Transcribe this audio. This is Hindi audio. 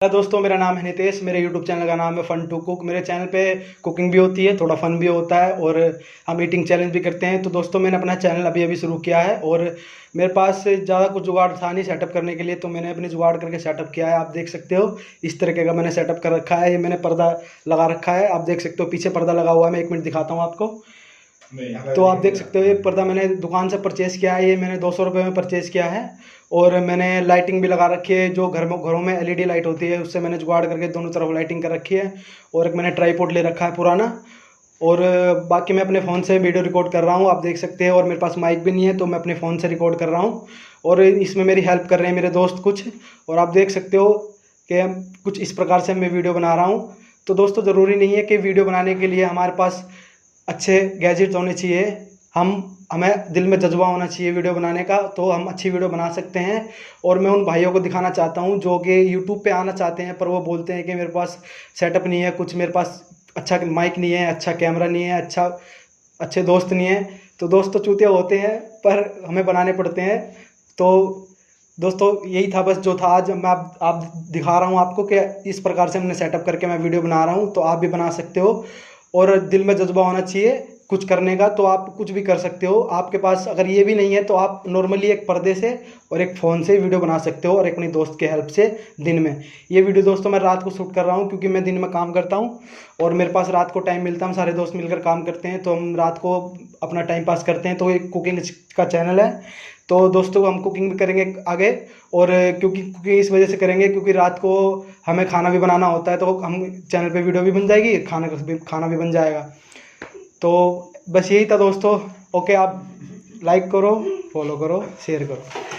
हेलो दोस्तों, मेरा नाम है नितेश। मेरे यूट्यूब चैनल का नाम है फन टू कुक। मेरे चैनल पे कुकिंग भी होती है, थोड़ा फन भी होता है और हम ईटिंग चैलेंज भी करते हैं। तो दोस्तों, मैंने अपना चैनल अभी अभी शुरू किया है और मेरे पास ज़्यादा कुछ जुगाड़ था नहीं सेटअप करने के लिए, तो मैंने अपनी जुगाड़ करके सेटअप किया है। आप देख सकते हो इस तरीके का मैंने सेटअप कर रखा है। ये मैंने पर्दा लगा रखा है, आप देख सकते हो पीछे पर्दा लगा हुआ है। मैं 1 मिनट दिखाता हूँ आपको। तो आप देख सकते हो ये पर्दा मैंने दुकान से परचेज़ किया है। ये मैंने 200 रुपये में परचेज़ किया है और मैंने लाइटिंग भी लगा रखी है। जो घरों में एलईडी लाइट होती है उससे मैंने जुगाड़ करके दोनों तरफ लाइटिंग कर रखी है। और एक मैंने ट्राइपॉड ले रखा है पुराना। और बाकी मैं अपने फ़ोन से वीडियो रिकॉर्ड कर रहा हूँ, आप देख सकते हैं। और मेरे पास माइक भी नहीं है तो मैं अपने फ़ोन से रिकॉर्ड कर रहा हूँ और इसमें मेरी हेल्प कर रहे हैं मेरे दोस्त कुछ। और आप देख सकते हो कि कुछ इस प्रकार से मैं वीडियो बना रहा हूँ। तो दोस्तों, ज़रूरी नहीं है कि वीडियो बनाने के लिए हमारे पास अच्छे गैजेट होने चाहिए। हमें दिल में जज्बा होना चाहिए वीडियो बनाने का, तो हम अच्छी वीडियो बना सकते हैं। और मैं उन भाइयों को दिखाना चाहता हूँ जो कि यूट्यूब पे आना चाहते हैं पर वो बोलते हैं कि मेरे पास सेटअप नहीं है, कुछ मेरे पास अच्छा माइक नहीं है, अच्छा कैमरा नहीं है, अच्छे दोस्त नहीं है। तो दोस्त तो चूतिया होते हैं पर हमें बनाने पड़ते हैं। तो दोस्तों, यही था बस जो था आज मैं आप दिखा रहा हूँ आपको कि इस प्रकार से हमने सेटअप करके मैं वीडियो बना रहा हूँ। तो आप भी बना सकते हो और दिल में जज्बा होना चाहिए कुछ करने का, तो आप कुछ भी कर सकते हो। आपके पास अगर ये भी नहीं है तो आप नॉर्मली एक पर्दे से और एक फ़ोन से वीडियो बना सकते हो और अपनी दोस्त के हेल्प से दिन में। ये वीडियो दोस्तों मैं रात को शूट कर रहा हूँ क्योंकि मैं दिन में काम करता हूँ और मेरे पास रात को टाइम मिलता है। हम सारे दोस्त मिलकर काम करते हैं तो हम रात को अपना टाइम पास करते हैं। तो एक कुकिंग का चैनल है। तो दोस्तों, हम कुकिंग भी करेंगे आगे। और क्योंकि कुकिंग इस वजह से करेंगे क्योंकि रात को हमें खाना भी बनाना होता है, तो हम चैनल पे वीडियो भी बन जाएगी, खाना भी बन जाएगा। तो बस यही था दोस्तों। ओके, आप लाइक करो, फॉलो करो, शेयर करो।